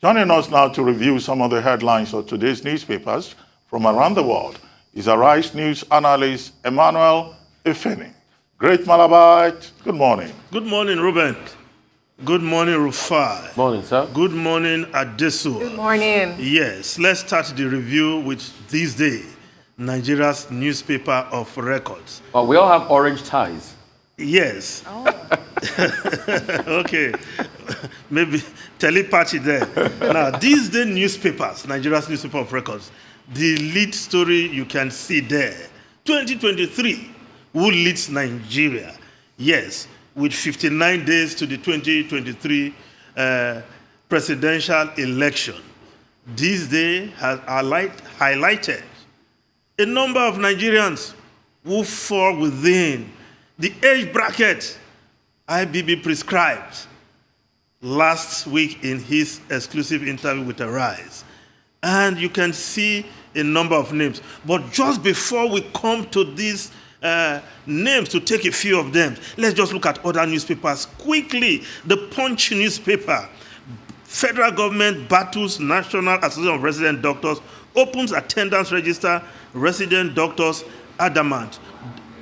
Joining us now to review some of the headlines of today's newspapers from around the world is Arise News analyst Emmanuel Ifeni. Great Malabite, good morning. Good morning, Ruben. Good morning, Rufai. Morning, sir. Good morning, Adesu. Good morning. Yes, let's start the review with this day, Nigeria's newspaper of records. Well, we all have orange ties. Yes. Oh. Okay. Maybe telepathy there. Now, these day newspapers, Nigeria's newspaper of records, the lead story you can see there. 2023, who leads Nigeria? Yes, with 59 days to the 2023 presidential election. This day has highlighted a number of Nigerians who fall within the age bracket IBB prescribed last week in his exclusive interview with Arise. And you can see a number of names. But just before we come to these names, to take a few of them, let's just look at other newspapers quickly. The Punch newspaper, federal government battles National Association of Resident Doctors, opens attendance register, resident doctors adamant.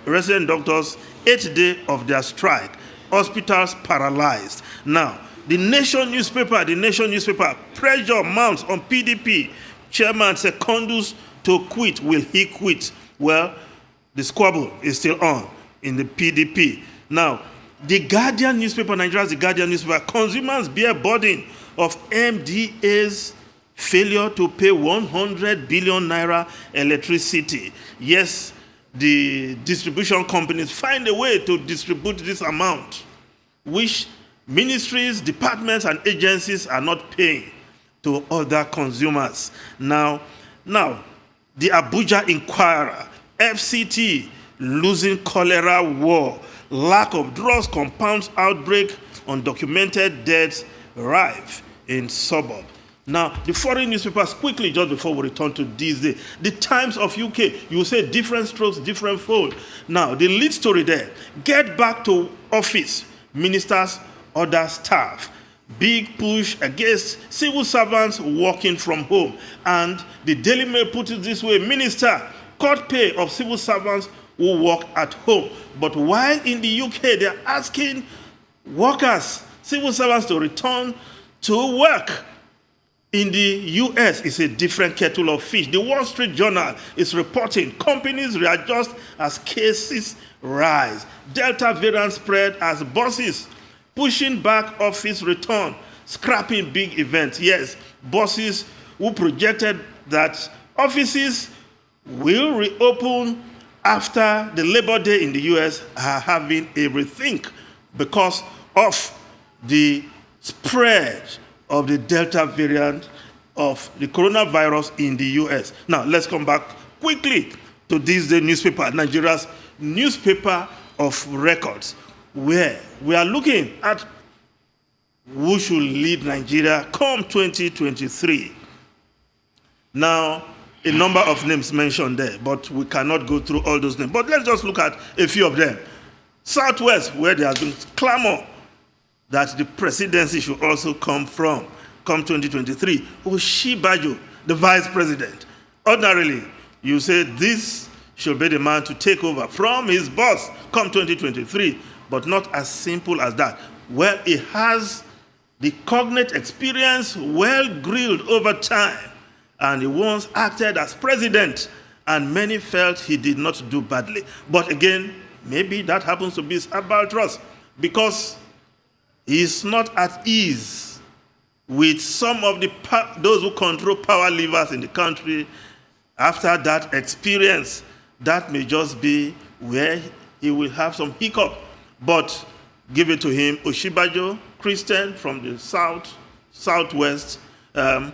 Resident doctors, 8th day of their strike. Hospitals paralyzed. Now, the Nation newspaper, pressure mounts on PDP. Chairman Secondus to quit. Will he quit? Well, the squabble is still on in the PDP. Now, the Guardian newspaper, Nigeria's The Guardian newspaper, consumers bear burden of MDA's failure to pay 100 billion naira electricity. Yes, the distribution companies find a way to distribute this amount, which ministries, departments, and agencies are not paying to other consumers. Now, the Abuja Inquirer, FCT losing cholera war, lack of drugs compounds outbreak, undocumented deaths rife in suburb. Now, the foreign newspapers, quickly, just before we return to this day, the Times of UK, you say different strokes, different fold. Now, the lead story there, get back to office, ministers, other staff. Big push against civil servants working from home. And the Daily Mail put it this way, minister, cut pay of civil servants who work at home. But while in the UK, they're asking workers, civil servants to return to work. In the US, it's a different kettle of fish. The Wall Street Journal is reporting companies readjust as cases rise. Delta variant spread as bosses pushing back office return, scrapping big events. Yes, bosses who projected that offices will reopen after the Labor Day in the US are having a rethink because of the spread of the Delta variant of the coronavirus in the US. Now, let's come back quickly to this day newspaper, Nigeria's newspaper of records, where we are looking at who should lead Nigeria come 2023. Now, a number of names mentioned there, but we cannot go through all those names. But let's just look at a few of them. Southwest, where there has been clamor that the presidency should also come 2023. Oshibajo, the vice president. Ordinarily, you say this should be the man to take over from his boss come 2023, but not as simple as that. Well, he has the cognate experience, well grilled over time, and he once acted as president, and many felt he did not do badly. But again, maybe that happens to be about trust, because he is not at ease with some of those who control power levers in the country. After that experience, that may just be where he will have some hiccup. But give it to him. Oshibajo, Christian from the southwest, a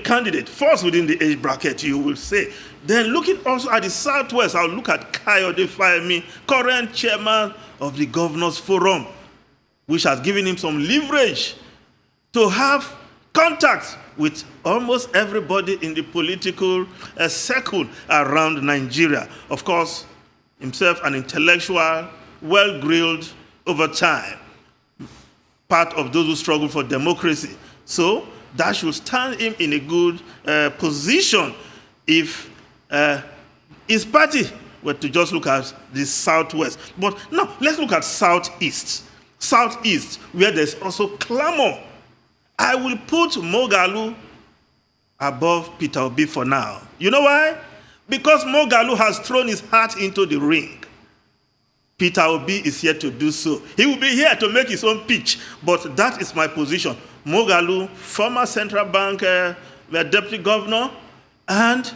candidate, falls within the age bracket, you will say. Then looking also at the southwest, I'll look at Kayode Fayemi, current chairman of the Governors Forum, which has given him some leverage to have contact with almost everybody in the political circle around Nigeria. Of course, himself an intellectual, well-grilled over time, part of those who struggle for democracy. So that should stand him in a good position if his party were to just look at the southwest. But now, let's look at southeast. Southeast, where there's also clamor. I will put Moghalu above Peter Obi for now. You know why? Because Moghalu has thrown his heart into the ring. Peter Obi is here to do so. He will be here to make his own pitch, but that is my position. Moghalu, former central bank deputy governor, and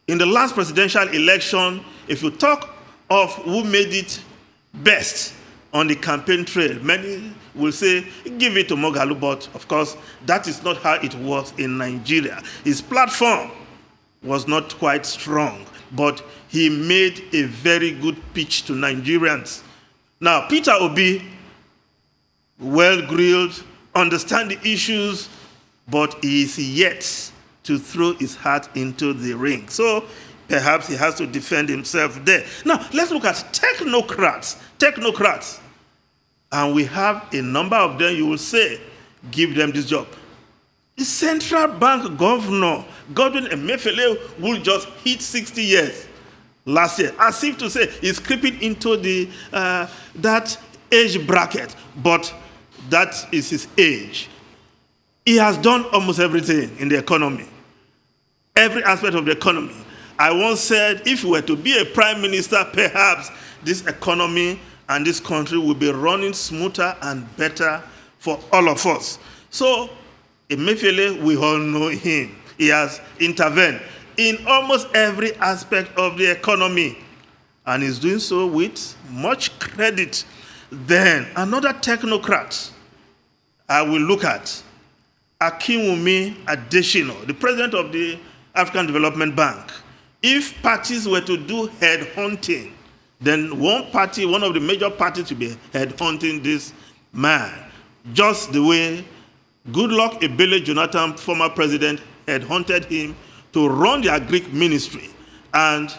in the last presidential election, if you talk of who made it best on the campaign trail, many will say, give it to Moghalu, but of course, that is not how it was in Nigeria. His platform was not quite strong, but he made a very good pitch to Nigerians. Now, Peter Obi, well-grilled, understand the issues, but he is yet to throw his heart into the ring. So perhaps he has to defend himself there. Now, let's look at technocrats. Technocrats. And we have a number of them, you will say, give them this job. The central bank governor, Godwin Emefiele, will just hit 60 years last year, as if to say he's creeping into the that age bracket, but that is his age. He has done almost everything in the economy, every aspect of the economy. I once said, if he were to be a prime minister, perhaps this economy and this country will be running smoother and better for all of us. So, Emefiele, we all know him. He has intervened in almost every aspect of the economy, and he's doing so with much credit. Then, another technocrat I will look at, Akinwumi Adesina, the president of the African Development Bank. If parties were to do head hunting, then one party, one of the major parties, will be head hunting this man, just the way Goodluck Ebele Jonathan, former president, had hunted him to run the Agric ministry. And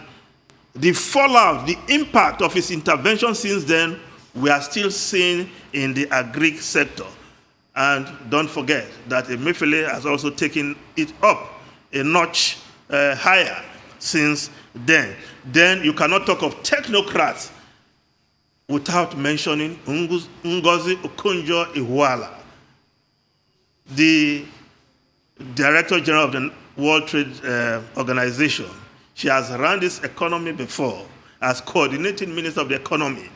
the fallout, the impact of his intervention since then, we are still seeing in the Agric sector. And don't forget that Emefiele has also taken it up a notch higher since then. Then you cannot talk of technocrats without mentioning Ngozi Okonjo-Iweala, the Director General of the World Trade Organization. She has run this economy before as coordinating minister of the economy.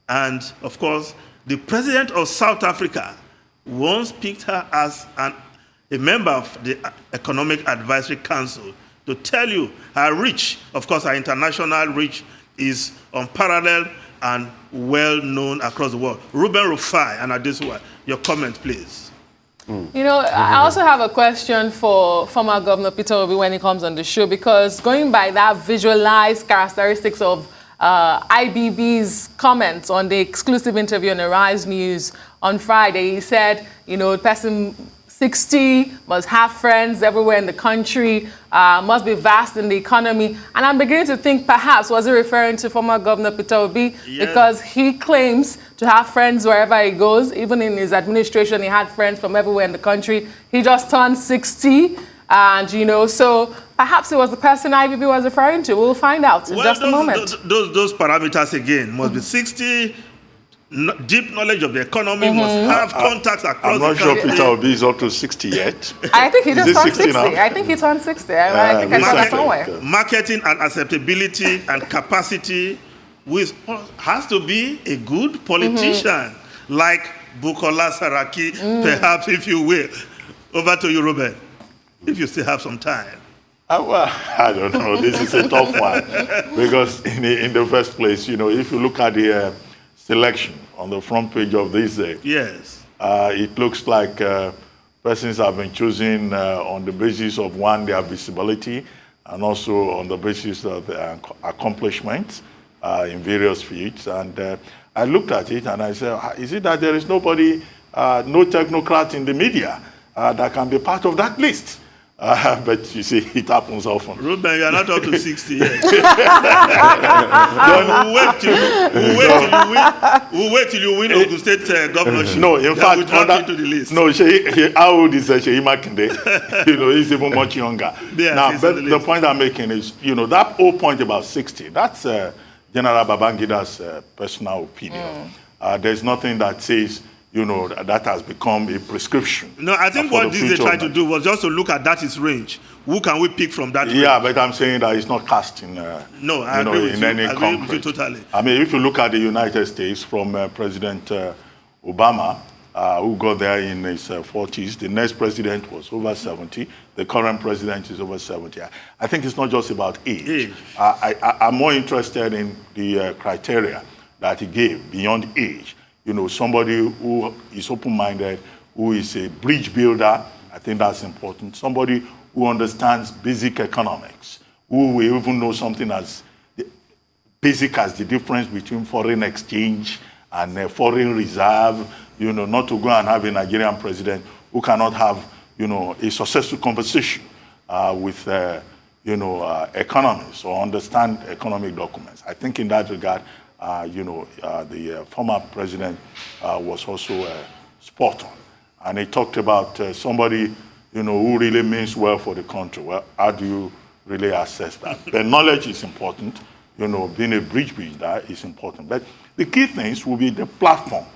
And of course, the president of South Africa once picked her as a member of the Economic Advisory Council to tell you her reach, of course, her international reach is unparalleled and well known across the world. Ruben Rufai and Adesua, your comment, please. You know, I also have a question for former Governor Peter Obi when he comes on the show, because going by that visualized characteristics of IBB's comments on the exclusive interview on Arise News on Friday, he said, you know, person 60 must have friends everywhere in the country, must be vast in the economy. And I'm beginning to think perhaps, was he referring to former Governor Peter Obi? Yeah. Because he claims to have friends wherever he goes. Even in his administration, he had friends from everywhere in the country. He just turned 60. And, you know, so perhaps it was the person IBB was referring to. We'll find out in just a moment. Those parameters, again, must be 60, deep knowledge of the economy, must have contacts across the country. I'm not sure Peter Obi is up to 60 yet. I think he just turned 60. Now? I think he turned 60. I think I saw that somewhere. Marketing and acceptability and capacity has to be a good politician, like Bukola Saraki, perhaps, if you will. Over to you, Ruben, if you still have some time. Well, I don't know. This is a tough one. Because in the first place, you know, if you look at the selection on the front page of this day, yes, it looks like persons have been chosen on the basis of, one, their visibility, and also on the basis of their accomplishments in various fields. And I looked at it and I said, is it that there is nobody, no technocrat in the media that can be part of that list? But you see, it happens often. Ruben, you are not up to 60 yet. We'll wait till you win Ogun State governorship. No, in fact, we'll drop into the list. no, how old is Sheyi Makinde? He's even much younger. Yes, now, he's but on the the list. point I'm making is, that whole point about 60, that's General Babangida's personal opinion. There's nothing that says, that has become a prescription. No, I think for what the this they future tried of to do was just to look at that his range. Who can we pick from that range? Yeah, but I'm saying that it's not casting. No, I agree with you. any I agree with you concrete. totally. I mean, if you look at the United States from President Obama, who got there in his 40s, the next president was over 70. The current president is over 70. I think it's not just about age. I'm more interested in the criteria that he gave beyond age. Somebody who is open-minded, who is a bridge builder. I think that's important. Somebody who understands basic economics, who will even know something as basic as the difference between foreign exchange and foreign reserve, not to go and have a Nigerian president who cannot have, a successful conversation with, economists or understand economic documents. I think in that regard, the former president was also spot on. And he talked about somebody, who really means well for the country. Well, how do you really assess that? The knowledge is important. Being a bridge builder is important. But the key things will be the platform.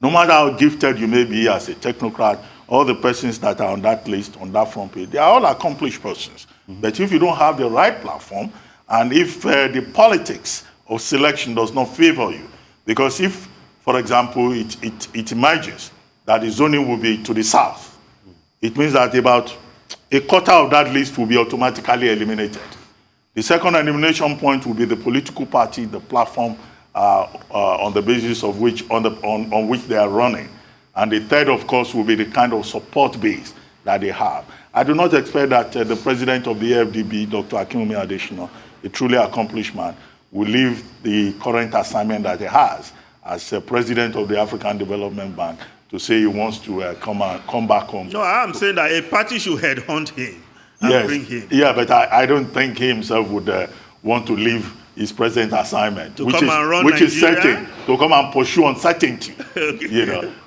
No matter how gifted you may be as a technocrat, all the persons that are on that list, on that front page, they are all accomplished persons. But if you don't have the right platform, and if the politics of selection does not favor you, because if, for example, it emerges that the zoning will be to the south, it means that about a quarter of that list will be automatically eliminated. The second elimination point will be the political party, the platform on the basis of which, on which they are running. And the third, of course, will be the kind of support base that they have. I do not expect that the president of the AFDB, Dr. Akinwumi Adesina, a truly accomplished man, will leave the current assignment that he has as president of the African Development Bank to say he wants to come back home. No, I'm saying that a party should headhunt him and bring him. Yeah, but I don't think he himself would want to leave his present assignment, To come and run which is Nigeria? certain, to come and pursue uncertainty.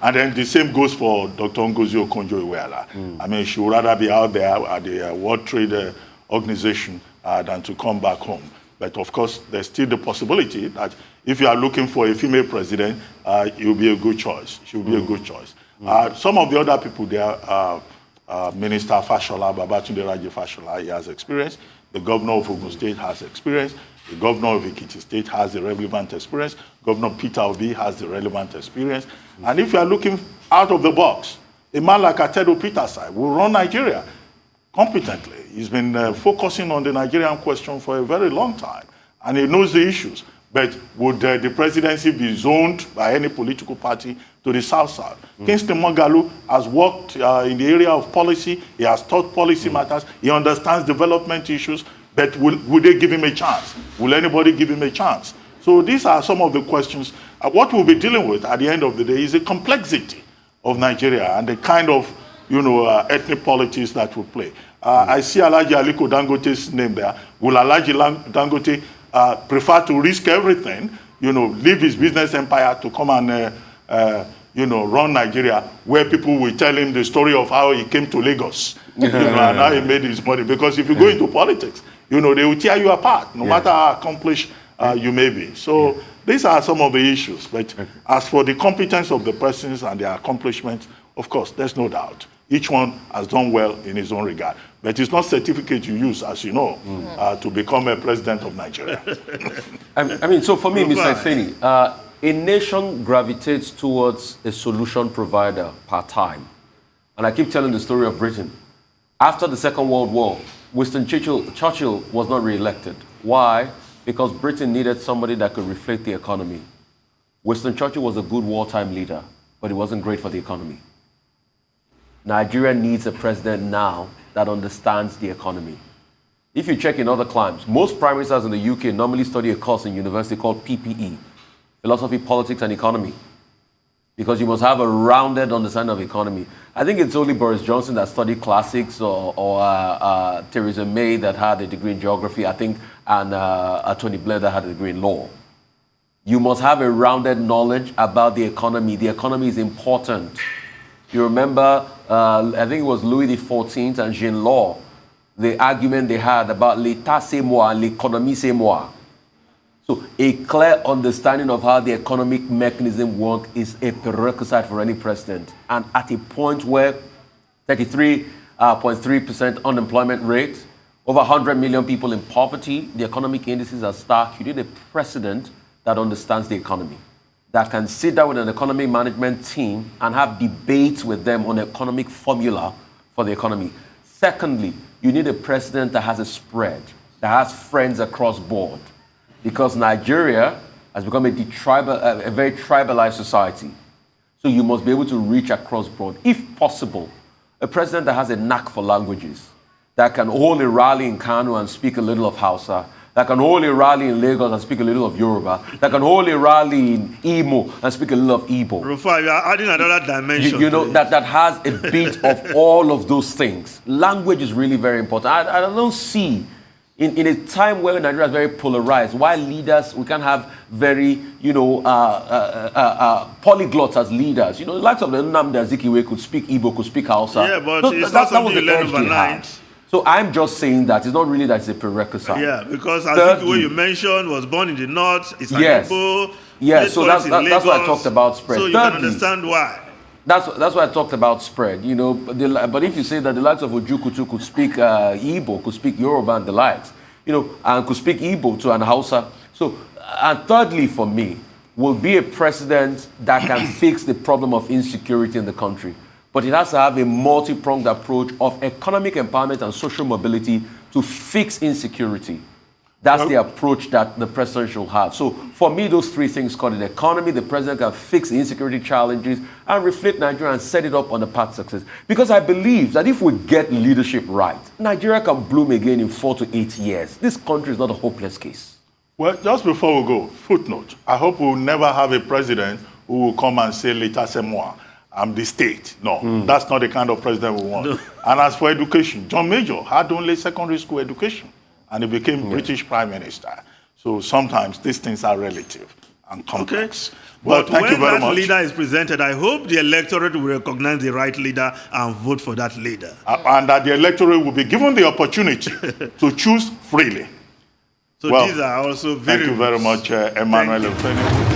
And then the same goes for Dr. Ngozi Okonjo-Iweala. I mean, she would rather be out there at the World Trade Organization than to come back home. But of course, there's still the possibility that if you are looking for a female president, it will be a good choice. She will be a good choice. Some of the other people there, Minister Fashola, Babatunde Raji Fashola, he has experience. The governor of Ogun State has experience. The governor of Ekiti State has the relevant experience. Governor Peter Obi has the relevant experience. And if you are looking out of the box, a man like Atedo Petersai will run Nigeria competently. He's been focusing on the Nigerian question for a very long time, and he knows the issues. But would the presidency be zoned by any political party to the south-south? Kingston Moghalu has worked in the area of policy. He has taught policy matters. He understands development issues. But will they give him a chance? Will anybody give him a chance? So these are some of the questions. What we'll be dealing with at the end of the day is the complexity of Nigeria and the kind of ethnic politics that will play. I see Alhaji Aliko Dangote's name there. Will Alhaji Dangote prefer to risk everything, leave his business empire to come and, run Nigeria, where people will tell him the story of how he came to Lagos, and how he made his money? Because if you go into politics, they will tear you apart, no matter how accomplished you may be. So these are some of the issues. But as for the competence of the persons and their accomplishments, of course, there's no doubt. Each one has done well in his own regard. But it's not certificate you use, as you know, to become a president of Nigeria. I mean, so for me, Mr. Ifeni, a nation gravitates towards a solution provider per time. And I keep telling the story of Britain. After the Second World War, Winston Churchill was not re-elected. Why? Because Britain needed somebody that could reflate the economy. Winston Churchill was a good wartime leader, but he wasn't great for the economy. Nigeria needs a president now that understands the economy. If you check in other climes, most prime ministers in the UK normally study a course in university called PPE, Philosophy, Politics and Economy. because you must have a rounded understanding of economy. I think it's only Boris Johnson that studied classics, or Theresa May that had a degree in geography, I think, and Tony Blair that had a degree in law. You must have a rounded knowledge about the economy. The economy is important. You remember, I think it was Louis XIV and Jean Law, the argument they had about l'état c'est moi, l'économie c'est moi. So a clear understanding of how the economic mechanism works is a prerequisite for any president. And at a point where 33.3% unemployment rate, over 100 million people in poverty, the economic indices are stark, you need a president that understands the economy, that can sit down with an economic management team and have debates with them on economic formula for the economy. Secondly, you need a president that has a spread, that has friends across board. Because Nigeria has become a very tribalized society. So you must be able to reach across board. If possible, a president that has a knack for languages, that can hold a rally in Kano and speak a little of Hausa, that can hold a rally in Lagos and speak a little of Yoruba, that can hold a rally in Imo and speak a little of Igbo. Rufai, you are adding another dimension. You know, that has a bit of all of those things. Language is really very important. I don't see, in a time where Nigeria is very polarized, why leaders, we can have very, polyglots as leaders. You know, the likes of the Nnamdi Azikiwe could speak Igbo, could speak Hausa. Yeah, but it's not something you learn overnight. So I'm just saying that it's not really that it's a prerequisite. Yeah, because Azikiwe you mentioned was born in the north, it's yes. Igbo. Yeah, so that's why I talked about spread. So you can understand why. That's why I talked about spread, you know. But if you say that the likes of Ojukutu could speak Igbo, could speak Yoruba and the likes, you know, and could speak Igbo to an Hausa. So, and thirdly for me, will be a president that can fix the problem of insecurity in the country. But it has to have a multi-pronged approach of economic empowerment and social mobility to fix insecurity. That's the approach that the president should have. So for me, those three things called the economy, the president can fix the insecurity challenges and reflect Nigeria and set it up on the path to success. Because I believe that if we get leadership right, Nigeria can bloom again in 4 to 8 years. This country is not a hopeless case. Well, just before we go, footnote. I hope we'll never have a president who will come and say, l'état c'est moi. I'm the state. No, that's not the kind of president we want. No. And as for education, John Major had only secondary school education, and he became British Prime Minister. So sometimes these things are relative and complex. Okay. Well, but thank you very much. When that leader is presented, I hope the electorate will recognize the right leader and vote for that leader. And that the electorate will be given the opportunity to choose freely. So these are also very... Thank you very much, Emmanuel Elfeni.